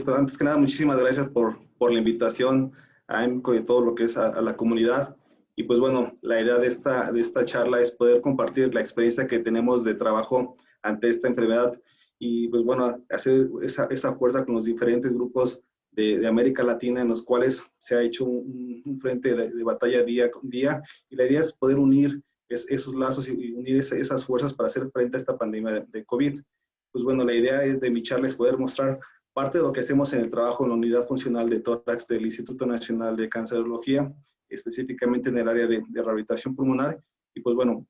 Antes que nada, muchísimas gracias por la invitación a EMCO y todo lo que es a la comunidad. Y pues bueno, la idea de esta charla es poder compartir la experiencia que tenemos de trabajo ante esta enfermedad y pues bueno, hacer esa fuerza con los diferentes grupos de América Latina en los cuales se ha hecho un frente de batalla día con día. Y la idea es poder unir esos lazos y unir esas fuerzas para hacer frente a esta pandemia de COVID. Pues bueno, la idea de mi charla es poder mostrar parte de lo que hacemos en el trabajo en la unidad funcional de tórax del Instituto Nacional de Cancerología, específicamente en el área de rehabilitación pulmonar. Y pues bueno,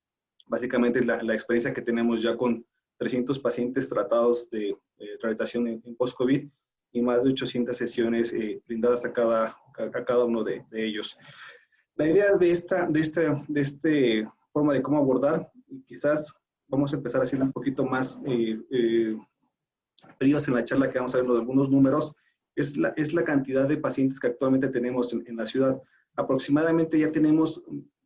básicamente es la experiencia que tenemos ya con 300 pacientes tratados de rehabilitación en post-COVID y más de 800 sesiones brindadas a cada uno de ellos. La idea de esta forma de cómo abordar, y quizás vamos a empezar haciendo un poquito más fríos en la charla que vamos a ver algunos números, es la cantidad de pacientes que actualmente tenemos en la ciudad. Aproximadamente ya tenemos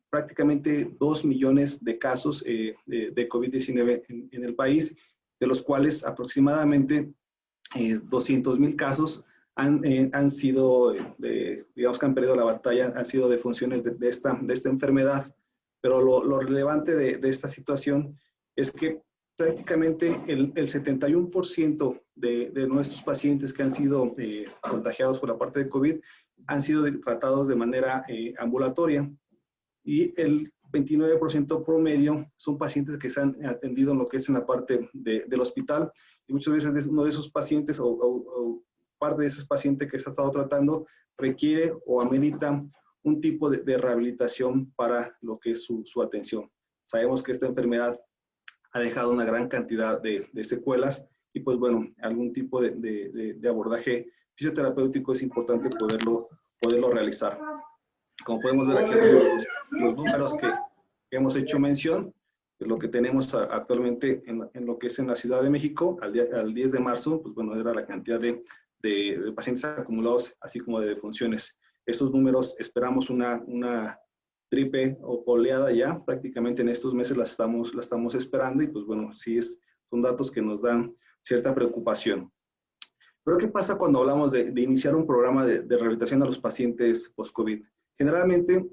prácticamente 2 millones de casos de COVID-19 en el país, de los cuales aproximadamente 200,000 casos han sido, digamos que han perdido la batalla, han sido defunciones de esta enfermedad. Pero lo relevante de esta situación es que prácticamente el 71% de nuestros pacientes que han sido contagiados por la parte de COVID han sido tratados de manera ambulatoria y el 29% promedio son pacientes que se han atendido en lo que es en la parte del hospital y muchas veces uno de esos pacientes o parte de esos pacientes que se ha estado tratando requiere o amerita un tipo de rehabilitación para lo que es su atención. Sabemos que esta enfermedad ha dejado una gran cantidad de secuelas y pues bueno, algún tipo de abordaje fisioterapéutico es importante poderlo realizar. Como podemos ver aquí los números que hemos hecho mención, de lo que tenemos actualmente en lo que es en la Ciudad de México, al 10 de marzo, pues bueno, era la cantidad de pacientes acumulados, así como de defunciones. Estos números esperamos una triple o oleada ya, prácticamente en estos meses la estamos esperando y pues bueno, sí son datos que nos dan cierta preocupación. Pero ¿qué pasa cuando hablamos de iniciar un programa de rehabilitación a los pacientes post-COVID? Generalmente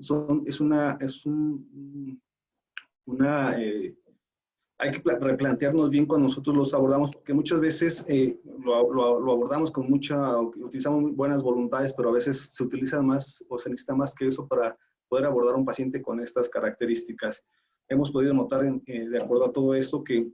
hay que replantearnos bien cuando nosotros los abordamos, porque muchas veces lo abordamos utilizamos muy buenas voluntades, pero a veces se utiliza más o se necesita más que eso para poder abordar a un paciente con estas características. Hemos podido notar, de acuerdo a todo esto, que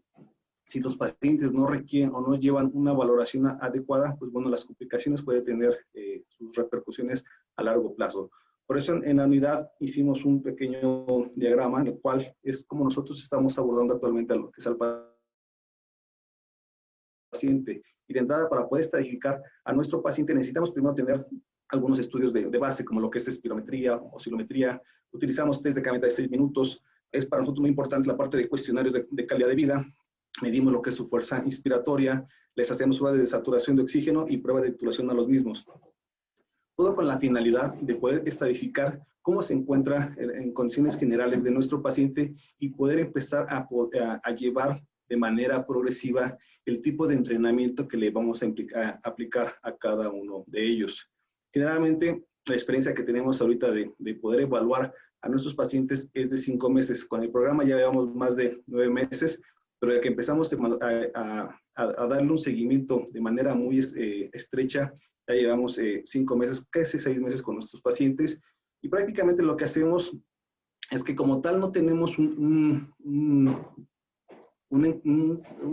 si los pacientes no requieren o no llevan una valoración adecuada, pues bueno, las complicaciones pueden tener sus repercusiones a largo plazo. Por eso en la unidad hicimos un pequeño diagrama en el cual es como nosotros estamos abordando actualmente a lo que es al paciente. Y de entrada, para poder estratificar a nuestro paciente, necesitamos primero tener algunos estudios de base, como lo que es espirometría, oscilometría. Utilizamos test de caminata de 6 minutos. Es para nosotros muy importante la parte de cuestionarios de calidad de vida. Medimos lo que es su fuerza inspiratoria, les hacemos pruebas de saturación de oxígeno y pruebas de titulación a los mismos. Todo con la finalidad de poder estratificar cómo se encuentra en condiciones generales de nuestro paciente y poder empezar a llevar de manera progresiva el tipo de entrenamiento que le vamos a aplicar a cada uno de ellos. Generalmente, la experiencia que tenemos ahorita de poder evaluar a nuestros pacientes es de 5 meses. Con el programa ya llevamos más de 9 meses, pero de que empezamos a darle un seguimiento de manera muy estrecha, ya llevamos 5 meses, casi 6 meses con nuestros pacientes y prácticamente lo que hacemos es que como tal no tenemos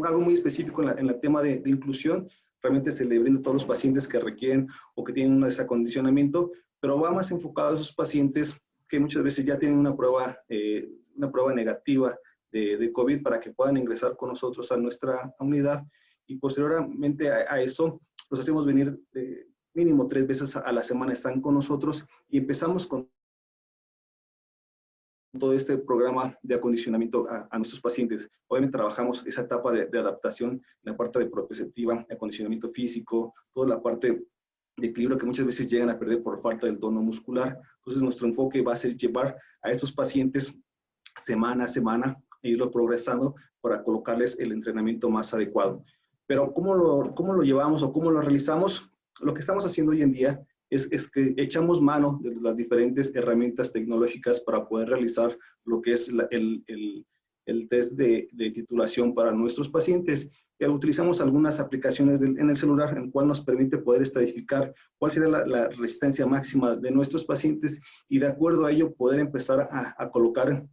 algo muy específico en el tema de inclusión. Realmente se le brinda a todos los pacientes que requieren o que tienen un desacondicionamiento, pero va más enfocado a esos pacientes que muchas veces ya tienen una prueba negativa de COVID para que puedan ingresar con nosotros a nuestra unidad y posteriormente a eso los hacemos venir mínimo 3 veces a la semana, están con nosotros y empezamos con todo este programa de acondicionamiento a nuestros pacientes. Obviamente trabajamos esa etapa de adaptación, la parte de proprioceptiva, acondicionamiento físico, toda la parte de equilibrio que muchas veces llegan a perder por falta del tono muscular. Entonces nuestro enfoque va a ser llevar a estos pacientes semana a semana e irlo progresando para colocarles el entrenamiento más adecuado. Pero ¿cómo lo llevamos o cómo lo realizamos? Lo que estamos haciendo hoy en día es que echamos mano de las diferentes herramientas tecnológicas para poder realizar lo que es el test de titulación para nuestros pacientes. Utilizamos algunas aplicaciones en el celular, en el cual nos permite poder estadificar cuál sería la resistencia máxima de nuestros pacientes y de acuerdo a ello poder empezar a colocar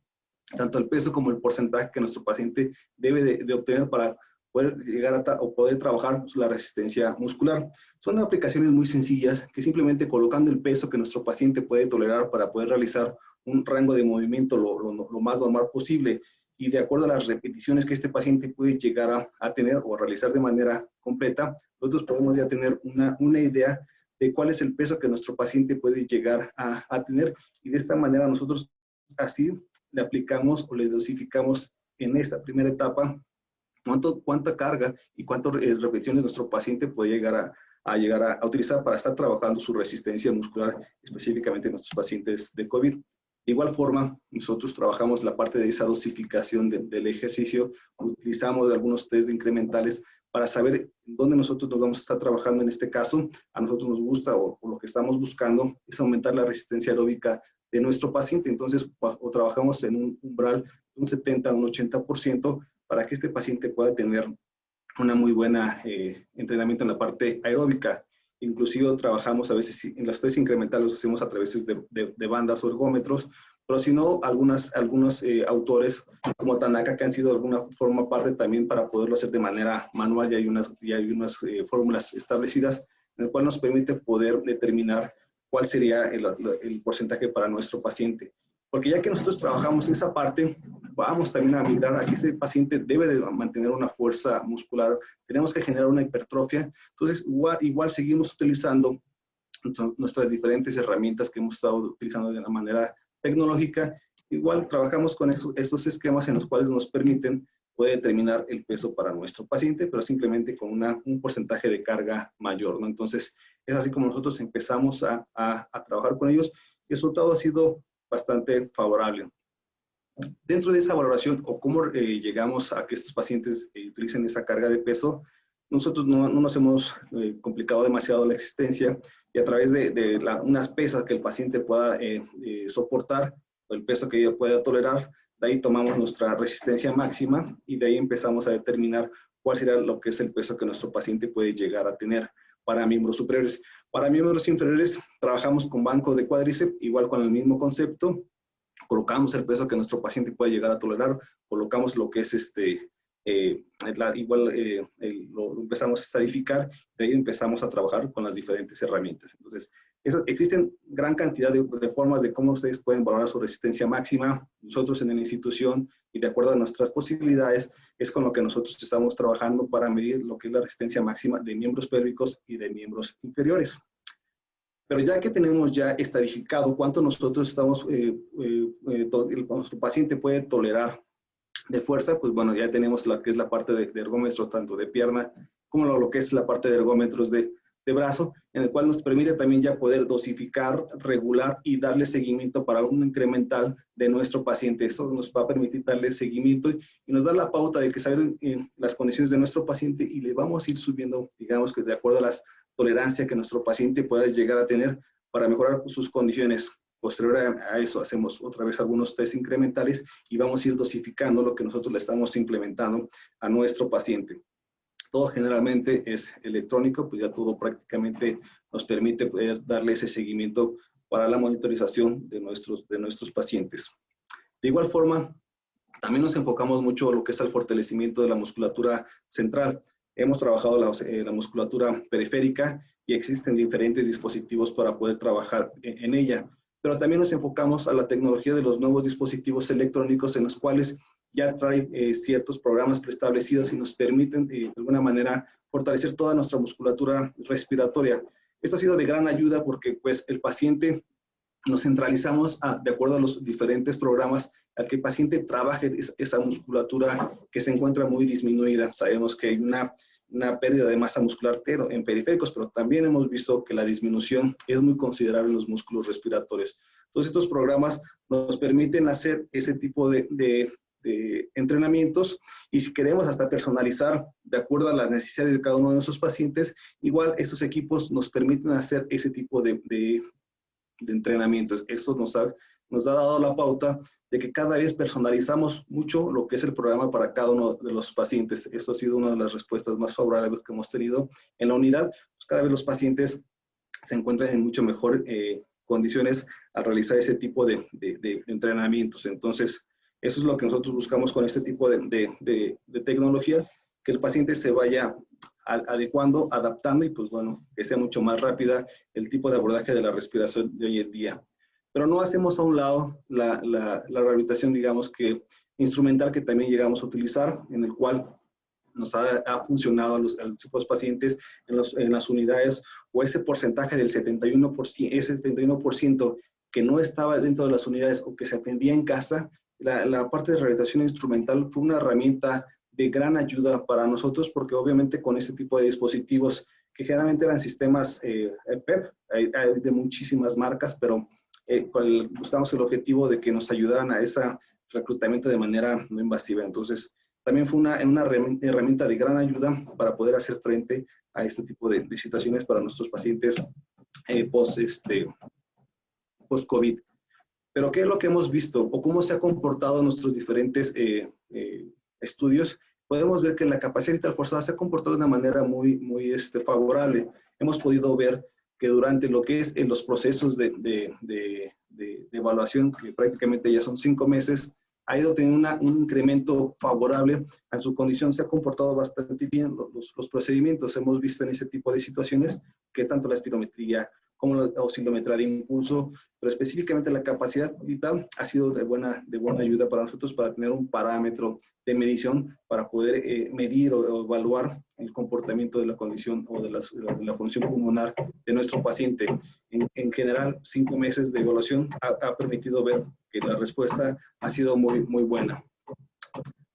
tanto el peso como el porcentaje que nuestro paciente debe de obtener para poder llegar o poder trabajar la resistencia muscular. Son aplicaciones muy sencillas que simplemente colocando el peso que nuestro paciente puede tolerar para poder realizar un rango de movimiento lo más normal posible y de acuerdo a las repeticiones que este paciente puede llegar a tener o a realizar de manera completa, nosotros podemos ya tener una idea de cuál es el peso que nuestro paciente puede llegar a tener y de esta manera nosotros así le aplicamos o le dosificamos en esta primera etapa cuánta carga y cuántas repeticiones nuestro paciente puede llegar a utilizar para estar trabajando su resistencia muscular, específicamente en nuestros pacientes de COVID. De igual forma, nosotros trabajamos la parte de esa dosificación del ejercicio, utilizamos algunos test incrementales para saber dónde nosotros nos vamos a estar trabajando en este caso. A nosotros nos gusta o lo que estamos buscando es aumentar la resistencia aeróbica de nuestro paciente, entonces o trabajamos en un umbral de un 70 a un 80% para que este paciente pueda tener una muy buena entrenamiento en la parte aeróbica. Inclusive trabajamos a veces en las test incrementales, los hacemos a través de bandas o ergómetros, pero si no, algunos autores como Tanaka que han sido de alguna forma parte también para poderlo hacer de manera manual, y hay unas fórmulas establecidas en el cual nos permite poder determinar cuál sería el porcentaje para nuestro paciente. Porque ya que nosotros trabajamos esa parte, vamos también a migrar a que ese paciente debe de mantener una fuerza muscular, tenemos que generar una hipertrofia, entonces igual seguimos utilizando nuestras diferentes herramientas que hemos estado utilizando de una manera tecnológica, igual trabajamos con estos esquemas en los cuales nos permiten poder determinar el peso para nuestro paciente, pero simplemente con un porcentaje de carga mayor, ¿no? Entonces, es así como nosotros empezamos a trabajar con ellos y el resultado ha sido bastante favorable. Dentro de esa valoración o cómo llegamos a que estos pacientes utilicen esa carga de peso, nosotros no nos hemos complicado demasiado la existencia y a través de unas pesas que el paciente pueda soportar o el peso que ella pueda tolerar, de ahí tomamos nuestra resistencia máxima y de ahí empezamos a determinar cuál será lo que es el peso que nuestro paciente puede llegar a tener para miembros superiores. Para miembros inferiores trabajamos con banco de cuádriceps, igual con el mismo concepto, colocamos el peso que nuestro paciente puede llegar a tolerar, colocamos lo que es lo empezamos a estadificar, de ahí empezamos a trabajar con las diferentes herramientas. Entonces, existen gran cantidad de formas de cómo ustedes pueden valorar su resistencia máxima. Nosotros en la institución y de acuerdo a nuestras posibilidades es con lo que nosotros estamos trabajando para medir lo que es la resistencia máxima de miembros pélvicos y de miembros inferiores. Pero ya que tenemos ya estadificado cuánto nosotros estamos, nuestro paciente puede tolerar de fuerza, pues bueno, ya tenemos lo que es la parte de ergómetros tanto de pierna como lo que es la parte de ergómetros de brazo, en el cual nos permite también ya poder dosificar, regular y darle seguimiento para un incremental de nuestro paciente. Esto nos va a permitir darle seguimiento y nos da la pauta de que saber las condiciones de nuestro paciente y le vamos a ir subiendo, digamos que de acuerdo a las tolerancia que nuestro paciente pueda llegar a tener para mejorar sus condiciones. Posterior a eso hacemos otra vez algunos test incrementales y vamos a ir dosificando lo que nosotros le estamos implementando a nuestro paciente. Todo generalmente es electrónico, pues ya todo prácticamente nos permite poder darle ese seguimiento para la monitorización de nuestros pacientes. De igual forma, también nos enfocamos mucho en lo que es el fortalecimiento de la musculatura central. Hemos trabajado la musculatura periférica y existen diferentes dispositivos para poder trabajar en ella. Pero también nos enfocamos a la tecnología de los nuevos dispositivos electrónicos en los cuales ya traen ciertos programas preestablecidos y nos permiten de alguna manera fortalecer toda nuestra musculatura respiratoria. Esto ha sido de gran ayuda porque pues el paciente nos centralizamos de acuerdo a los diferentes programas al que el paciente trabaje esa musculatura que se encuentra muy disminuida. Sabemos que hay una pérdida de masa muscular en periféricos, pero también hemos visto que la disminución es muy considerable en los músculos respiratorios. Entonces, estos programas nos permiten hacer ese tipo de de entrenamientos, y si queremos hasta personalizar de acuerdo a las necesidades de cada uno de nuestros pacientes, igual estos equipos nos permiten hacer ese tipo de entrenamientos. Esto nos ha dado la pauta de que cada vez personalizamos mucho lo que es el programa para cada uno de los pacientes. Esto ha sido una de las respuestas más favorables que hemos tenido en la unidad. Pues cada vez los pacientes se encuentran en mucho mejor condiciones al realizar ese tipo de entrenamientos. Entonces, eso es lo que nosotros buscamos con este tipo de tecnologías, que el paciente se vaya adecuando, adaptando y pues bueno, que sea mucho más rápida el tipo de abordaje de la respiración de hoy en día. Pero no hacemos a un lado la rehabilitación, digamos que instrumental, que también llegamos a utilizar, en el cual nos ha funcionado a los pacientes en las unidades, o ese porcentaje del 71%, ese 71% que no estaba dentro de las unidades o que se atendía en casa. La parte de rehabilitación instrumental fue una herramienta de gran ayuda para nosotros, porque obviamente con este tipo de dispositivos, que generalmente eran sistemas PEP, hay de muchísimas marcas, pero buscamos el objetivo de que nos ayudaran a ese reclutamiento de manera no invasiva. Entonces, también fue una herramienta de gran ayuda para poder hacer frente a este tipo de situaciones para nuestros pacientes post-COVID. Pero ¿qué es lo que hemos visto o cómo se ha comportado en nuestros diferentes estudios? Podemos ver que la capacidad vital forzada se ha comportado de una manera muy favorable. Hemos podido ver que durante lo que es en los procesos de evaluación, que prácticamente ya son 5 meses, ha ido teniendo un incremento favorable a su condición, se ha comportado bastante bien los procedimientos. Hemos visto en ese tipo de situaciones que tanto la espirometría como la oscilometría de impulso, pero específicamente la capacidad vital ha sido de buena ayuda para nosotros, para tener un parámetro de medición para poder medir o evaluar el comportamiento de la condición o de la función pulmonar de nuestro paciente. En general, 5 meses de evaluación ha permitido ver que la respuesta ha sido muy buena.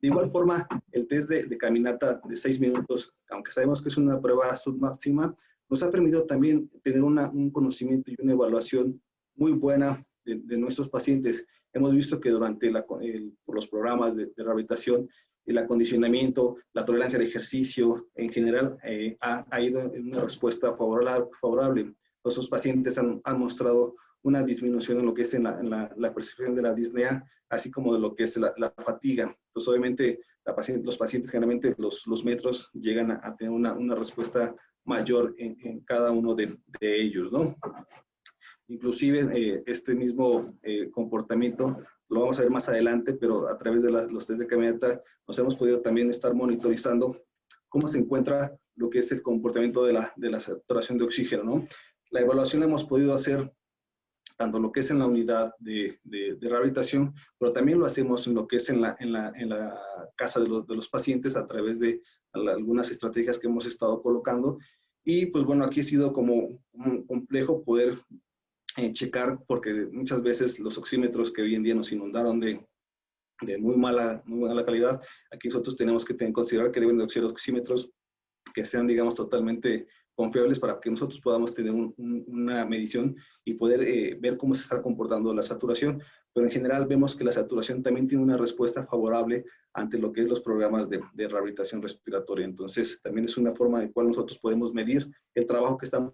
De igual forma, el test de caminata de 6 minutos, aunque sabemos que es una prueba submáxima, nos ha permitido también tener un conocimiento y una evaluación muy buena de nuestros pacientes. Hemos visto que durante los programas de rehabilitación, el acondicionamiento, la tolerancia al ejercicio, en general, ha ido en una respuesta favorable. Nuestros pacientes han mostrado una disminución en lo que es en la percepción de la disnea, así como de lo que es la fatiga. Entonces, obviamente, los pacientes generalmente los metros llegan a tener una respuesta mayor en cada uno de ellos, ¿no? Inclusive este mismo comportamiento lo vamos a ver más adelante, pero a través de los test de caminata nos hemos podido también estar monitorizando cómo se encuentra lo que es el comportamiento de la saturación de oxígeno, ¿no? La evaluación la hemos podido hacer tanto lo que es en la unidad de rehabilitación, pero también lo hacemos en lo que es en la casa de los pacientes a través de algunas estrategias que hemos estado colocando. Y pues bueno, aquí ha sido como complejo poder checar, porque muchas veces los oxímetros que hoy en día nos inundaron de muy mala calidad, aquí nosotros tenemos que considerar que deben de ser oxímetros que sean, digamos, totalmente confiables para que nosotros podamos tener una medición y poder ver cómo se está comportando la saturación. Pero en general vemos que la saturación también tiene una respuesta favorable ante lo que es los programas de rehabilitación respiratoria. Entonces, también es una forma en la cual nosotros podemos medir el trabajo que estamos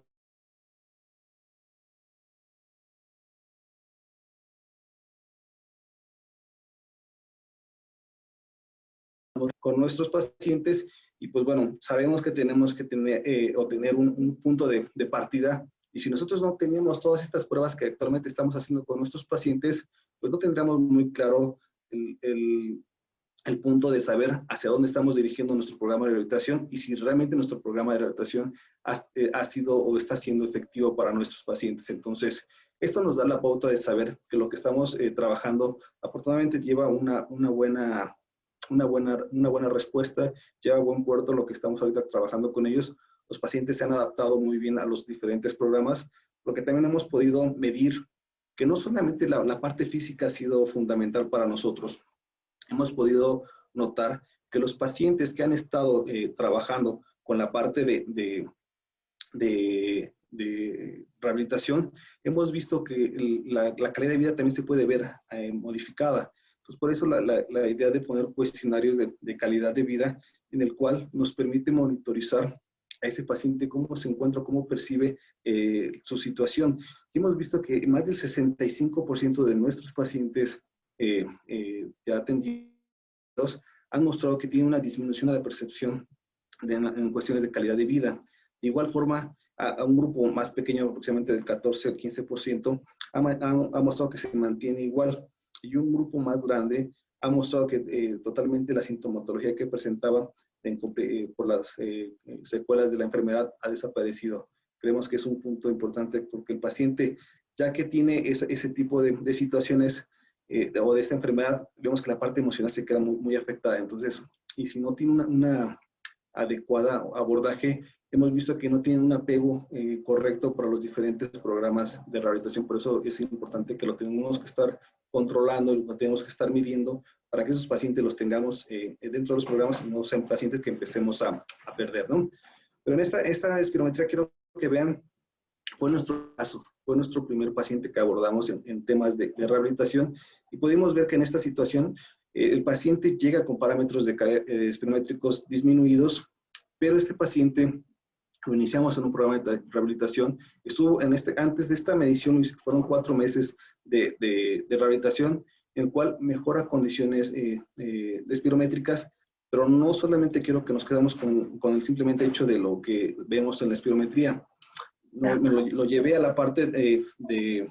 con nuestros pacientes. Y pues bueno, sabemos que tenemos que tener un punto de partida, y si nosotros no tenemos todas estas pruebas que actualmente estamos haciendo con nuestros pacientes, pues no tendremos muy claro el punto de saber hacia dónde estamos dirigiendo nuestro programa de rehabilitación y si realmente nuestro programa de rehabilitación ha sido o está siendo efectivo para nuestros pacientes. Entonces, esto nos da la pauta de saber que lo que estamos trabajando afortunadamente lleva una buena respuesta, lleva a buen puerto lo que estamos ahorita trabajando con ellos. Los pacientes se han adaptado muy bien a los diferentes programas, porque también hemos podido medir que no solamente la parte física ha sido fundamental para nosotros. Hemos podido notar que los pacientes que han estado trabajando con la parte de rehabilitación, hemos visto que la calidad de vida también se puede ver modificada. Pues por eso la idea de poner cuestionarios de calidad de vida en el cual nos permite monitorizar a ese paciente cómo se encuentra, cómo percibe su situación. Y hemos visto que más del 65% de nuestros pacientes ya atendidos han mostrado que tienen una disminución de la percepción en cuestiones de calidad de vida. De igual forma, a un grupo más pequeño, aproximadamente del 14 al 15%, ha mostrado que se mantiene igual. Y un grupo más grande ha mostrado que totalmente la sintomatología que presentaba por las secuelas de la enfermedad ha desaparecido. Creemos que es un punto importante porque el paciente, ya que tiene ese tipo de situaciones o de esta enfermedad, vemos que la parte emocional se queda muy afectada. Entonces, y si no tiene una adecuada abordaje, hemos visto que no tienen un apego correcto para los diferentes programas de rehabilitación. Por eso es importante que lo tenemos que estar controlando, lo tenemos que estar midiendo para que esos pacientes los tengamos dentro de los programas y no sean pacientes que empecemos a perder, ¿no? Pero en esta espirometría quiero que vean, fue nuestro caso, fue nuestro primer paciente que abordamos en temas de rehabilitación y pudimos ver que en esta situación el paciente llega con parámetros espirométricos disminuidos, pero este paciente lo iniciamos en un programa de rehabilitación, estuvo antes de esta medición, fueron 4 meses de rehabilitación, en el cual mejora condiciones espirométricas, pero no solamente quiero que nos quedemos con el simplemente hecho de lo que vemos en la espirometría. No, lo llevé a la parte de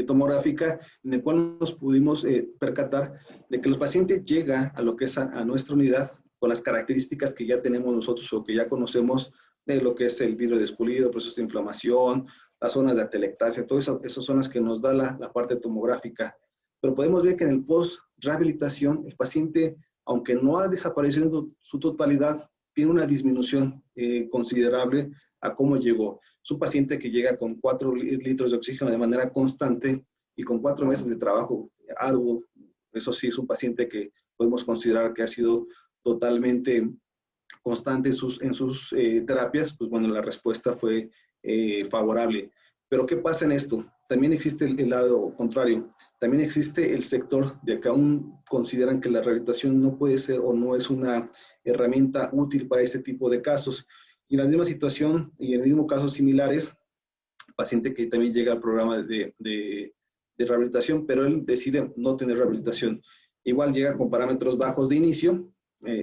tomográfica, en el cual nos pudimos percatar de que el paciente llega a lo que es a nuestra unidad con las características que ya tenemos nosotros o que ya conocemos de lo que es el vidrio despulido, procesos de inflamación, las zonas de atelectasia, todas esas son las que nos da la parte tomográfica. Pero podemos ver que en el post-rehabilitación, el paciente, aunque no ha desaparecido en su totalidad, tiene una disminución considerable a cómo llegó. Es un paciente que llega con 4 litros de oxígeno de manera constante y con 4 meses de trabajo arduo. Eso sí, es un paciente que podemos considerar que ha sido totalmente constante en sus terapias. Pues bueno, la respuesta fue favorable. Pero ¿qué pasa en esto? También existe el lado contrario. También existe el sector de que aún consideran que la rehabilitación no puede ser o no es una herramienta útil para este tipo de casos. Y en la misma situación y en el mismo casos similares, paciente que también llega al programa de rehabilitación, pero él decide no tener rehabilitación. Igual llega con parámetros bajos de inicio,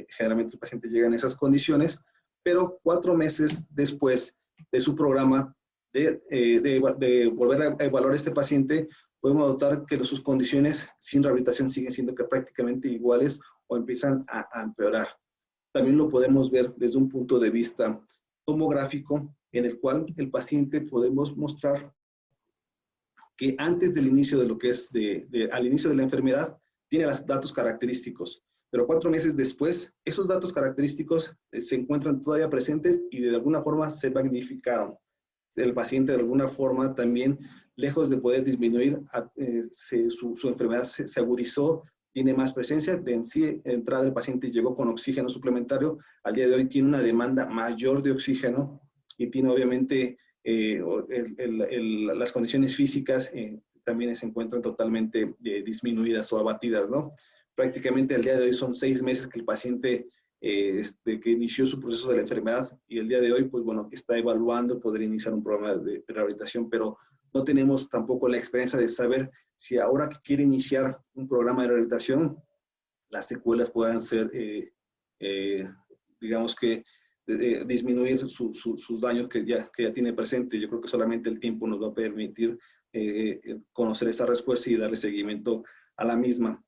generalmente el paciente llega en esas condiciones, pero 4 meses después de su programa de volver a evaluar a este paciente, podemos notar que sus condiciones sin rehabilitación siguen siendo que prácticamente iguales o empiezan a empeorar. También lo podemos ver desde un punto de vista tomográfico, en el cual el paciente podemos mostrar que antes del inicio de lo que es al inicio de la enfermedad, tiene los datos característicos, pero 4 meses después, esos datos característicos se encuentran todavía presentes y de alguna forma se magnificaron. El paciente de alguna forma también, lejos de poder disminuir, su enfermedad se agudizó, tiene más presencia. En sí, entrada el paciente llegó con oxígeno suplementario, al día de hoy tiene una demanda mayor de oxígeno y tiene obviamente las condiciones físicas también se encuentran totalmente disminuidas o abatidas, ¿no? Prácticamente al día de hoy son 6 meses que el paciente que inició su proceso de la enfermedad y el día de hoy, pues bueno, está evaluando poder iniciar un programa de rehabilitación, pero no tenemos tampoco la experiencia de saber si ahora que quiere iniciar un programa de rehabilitación, las secuelas puedan ser, digamos que, disminuir sus daños que ya tiene presente. Yo creo que solamente el tiempo nos va a permitir conocer esa respuesta y darle seguimiento a la misma.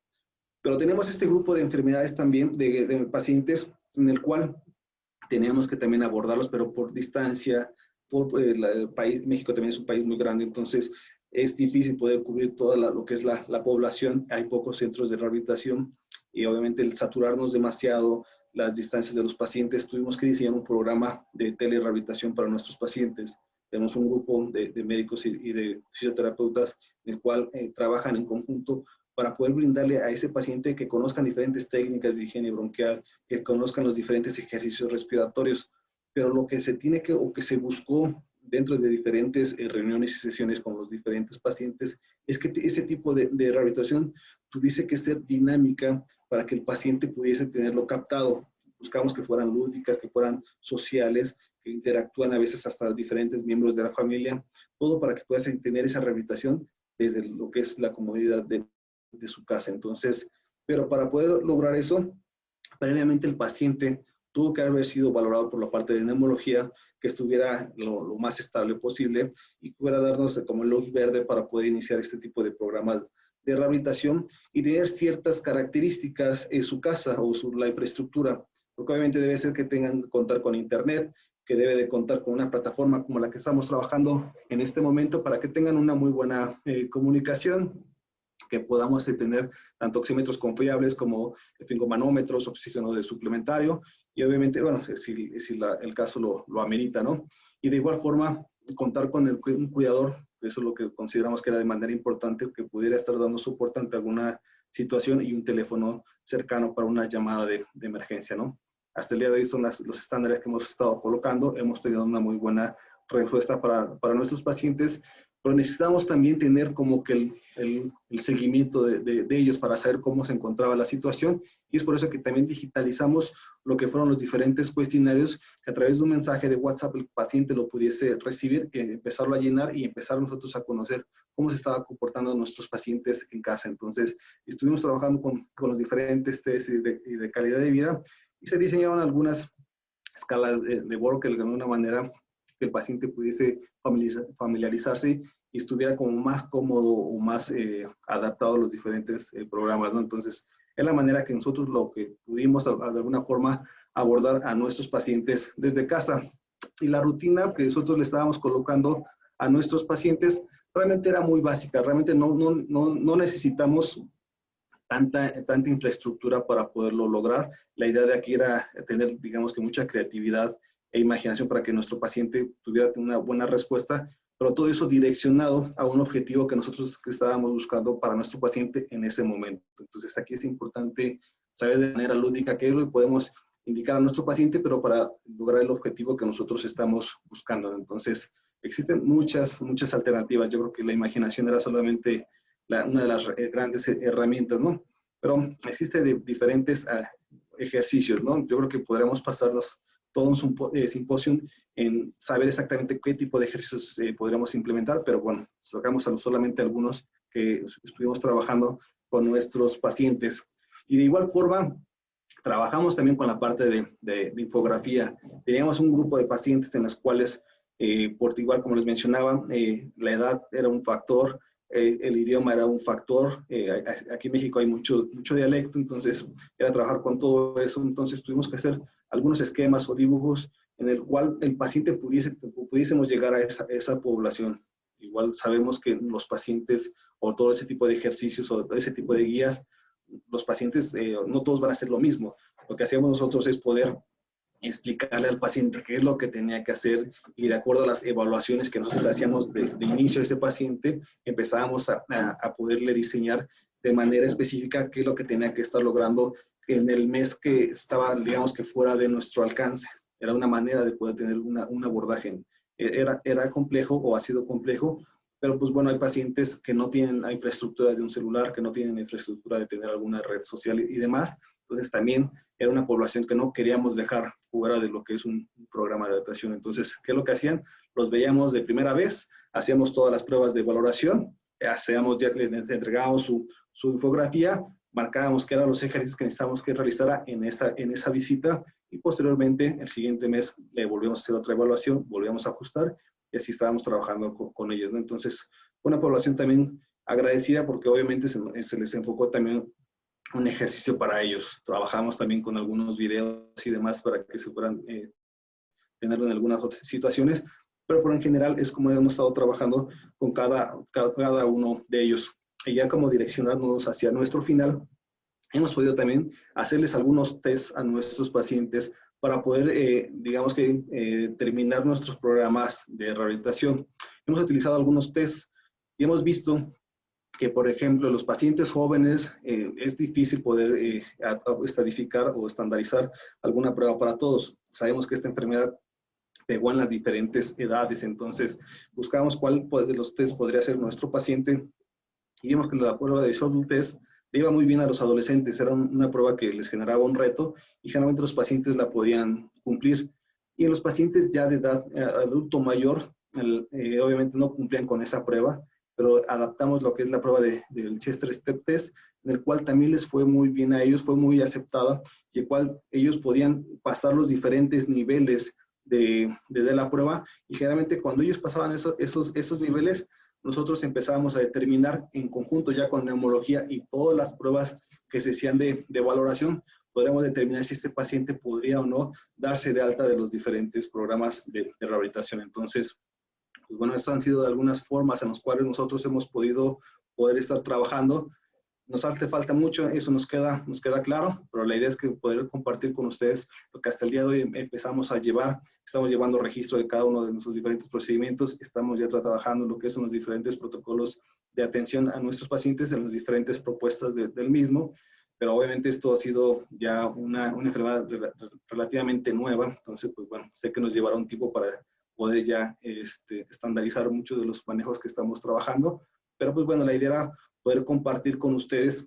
Pero tenemos este grupo de enfermedades también, de pacientes, en el cual tenemos que también abordarlos, pero por distancia, el país, México también es un país muy grande, entonces es difícil poder cubrir toda lo que es la población, hay pocos centros de rehabilitación y obviamente el saturarnos demasiado las distancias de los pacientes, tuvimos que diseñar un programa de telerehabilitación para nuestros pacientes. Tenemos un grupo de médicos y de fisioterapeutas en el cual trabajan en conjunto para poder brindarle a ese paciente que conozcan diferentes técnicas de higiene bronquial, que conozcan los diferentes ejercicios respiratorios. Pero lo que se tiene que, o que se buscó dentro de diferentes reuniones y sesiones con los diferentes pacientes, es que ese tipo de rehabilitación tuviese que ser dinámica para que el paciente pudiese tenerlo captado. Buscamos que fueran lúdicas, que fueran sociales, que interactúan a veces hasta diferentes miembros de la familia, todo para que puedas tener esa rehabilitación desde lo que es la comodidad de su casa. Entonces, pero para poder lograr eso, previamente el paciente tuvo que haber sido valorado por la parte de neumología, que estuviera lo más estable posible y pudiera darnos como luz verde para poder iniciar este tipo de programas de rehabilitación y tener ciertas características en su casa o la infraestructura, porque obviamente debe ser que tengan que contar con internet, que debe de contar con una plataforma como la que estamos trabajando en este momento para que tengan una muy buena comunicación, que podamos tener tanto oxímetros confiables como esfingomanómetros, oxígeno de suplementario, y obviamente, bueno, si el caso lo amerita, ¿no? Y de igual forma, contar con un cuidador, eso es lo que consideramos que era de manera importante, que pudiera estar dando soporte ante alguna situación y un teléfono cercano para una llamada de emergencia, ¿no? Hasta el día de hoy son los estándares que hemos estado colocando, hemos tenido una muy buena respuesta para nuestros pacientes, pero necesitamos también tener como que el seguimiento de ellos para saber cómo se encontraba la situación, y es por eso que también digitalizamos lo que fueron los diferentes cuestionarios, que a través de un mensaje de WhatsApp el paciente lo pudiese recibir, empezarlo a llenar y empezar nosotros a conocer cómo se estaba comportando nuestros pacientes en casa. Entonces, estuvimos trabajando con los diferentes test de calidad de vida y se diseñaron algunas escalas de Work de alguna manera que el paciente pudiese familiarizarse y estuviera como más cómodo o más adaptado a los diferentes programas, ¿no? Entonces, es la manera que nosotros lo que pudimos de alguna forma abordar a nuestros pacientes desde casa. Y la rutina que nosotros le estábamos colocando a nuestros pacientes realmente era muy básica, realmente no necesitamos tanta infraestructura para poderlo lograr. La idea de aquí era tener, digamos que mucha creatividad e imaginación para que nuestro paciente tuviera una buena respuesta, pero todo eso direccionado a un objetivo que nosotros estábamos buscando para nuestro paciente en ese momento. Entonces aquí es importante saber de manera lúdica qué es lo que podemos indicar a nuestro paciente, pero para lograr el objetivo que nosotros estamos buscando. Entonces existen muchas alternativas. Yo creo que la imaginación era solamente una de las grandes herramientas, ¿no? Pero existen diferentes ejercicios, ¿no? Yo creo que podremos pasarnos todo un simposio en saber exactamente qué tipo de ejercicios podremos implementar, pero bueno, tocamos solamente algunos que estuvimos trabajando con nuestros pacientes. Y de igual forma, trabajamos también con la parte de infografía. Teníamos un grupo de pacientes en las cuales, por igual como les mencionaba, la edad era un factor, el idioma era un factor. Aquí en México hay mucho dialecto, entonces era trabajar con todo eso. Entonces tuvimos que hacer algunos esquemas o dibujos en el cual el paciente pudiésemos llegar a esa población. Igual sabemos que los pacientes o todo ese tipo de ejercicios o ese tipo de guías, los pacientes no todos van a hacer lo mismo. Lo que hacemos nosotros es poder explicarle al paciente qué es lo que tenía que hacer y de acuerdo a las evaluaciones que nosotros hacíamos de inicio de ese paciente, empezábamos a poderle diseñar de manera específica qué es lo que tenía que estar logrando en el mes que estaba, digamos que fuera de nuestro alcance. Era una manera de poder tener un abordaje. Era complejo o ha sido complejo, pero pues bueno, hay pacientes que no tienen la infraestructura de un celular, que no tienen la infraestructura de tener alguna red social y demás. Entonces también era una población que no queríamos dejar fuera de lo que es un programa de adaptación. Entonces, ¿qué es lo que hacían? Los veíamos de primera vez, hacíamos todas las pruebas de valoración, le entregábamos su infografía, marcábamos qué eran los ejercicios que necesitábamos que realizara en esa visita y posteriormente, el siguiente mes, le volvíamos a hacer otra evaluación, volvíamos a ajustar y así estábamos trabajando con ellos, ¿no? Entonces, una población también agradecida porque obviamente se les enfocó también un ejercicio para ellos. Trabajamos también con algunos videos y demás para que se puedan tenerlo en algunas otras situaciones, pero por en general es como hemos estado trabajando con cada uno de ellos. Y ya como direccionándonos hacia nuestro final, hemos podido también hacerles algunos tests a nuestros pacientes para poder, digamos que, terminar nuestros programas de rehabilitación. Hemos utilizado algunos tests y hemos visto que, por ejemplo, los pacientes jóvenes es difícil poder estadificar o estandarizar alguna prueba para todos. Sabemos que esta enfermedad pegó en las diferentes edades. Entonces, buscábamos cuál de los test podría ser nuestro paciente y vimos que la prueba de Shuttle Test le iba muy bien a los adolescentes. Era una prueba que les generaba un reto y generalmente los pacientes la podían cumplir. Y en los pacientes ya de edad adulto mayor, obviamente no cumplían con esa prueba, pero adaptamos lo que es la prueba del Chester Step Test, en el cual también les fue muy bien a ellos, fue muy aceptada, y el cual ellos podían pasar los diferentes niveles de la prueba, y generalmente cuando ellos pasaban esos niveles, nosotros empezábamos a determinar en conjunto ya con neumología y todas las pruebas que se hacían de valoración, podríamos determinar si este paciente podría o no darse de alta de los diferentes programas de rehabilitación. Entonces, pues bueno, estas han sido de algunas formas en las cuales nosotros hemos poder estar trabajando. Nos hace falta mucho, eso nos queda claro, pero la idea es que poder compartir con ustedes lo que hasta el día de hoy empezamos a llevar. Estamos llevando registro de cada uno de nuestros diferentes procedimientos, estamos ya trabajando lo que son los diferentes protocolos de atención a nuestros pacientes en las diferentes propuestas del mismo, pero obviamente esto ha sido ya una enfermedad relativamente nueva, entonces pues bueno, sé que nos llevará un tiempo para poder ya estandarizar muchos de los manejos que estamos trabajando, pero pues bueno, la idea era poder compartir con ustedes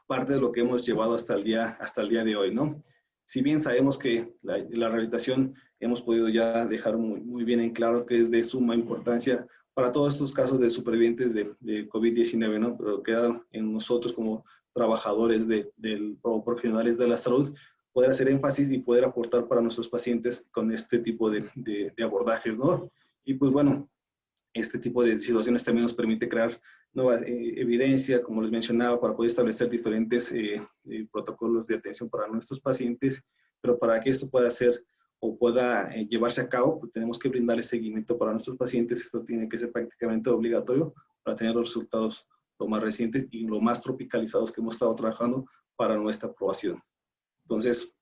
parte de lo que hemos llevado hasta el día de hoy, ¿no? Si bien sabemos que la rehabilitación hemos podido ya dejar muy bien en claro que es de suma importancia para todos estos casos de supervivientes de COVID-19, ¿no? Pero queda en nosotros como trabajadores o profesionales de la salud poder hacer énfasis y poder aportar para nuestros pacientes con este tipo de abordajes, ¿no? Y pues bueno, este tipo de situaciones también nos permite crear nueva evidencia, como les mencionaba, para poder establecer diferentes protocolos de atención para nuestros pacientes, pero para que esto pueda ser o pueda llevarse a cabo, pues tenemos que brindarle seguimiento para nuestros pacientes. Esto tiene que ser prácticamente obligatorio para tener los resultados lo más recientes y lo más tropicalizados que hemos estado trabajando para nuestra aprobación. Entonces,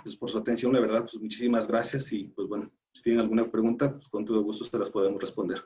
pues por su atención, la verdad, pues muchísimas gracias y pues bueno, si tienen alguna pregunta, pues con todo gusto se las podemos responder.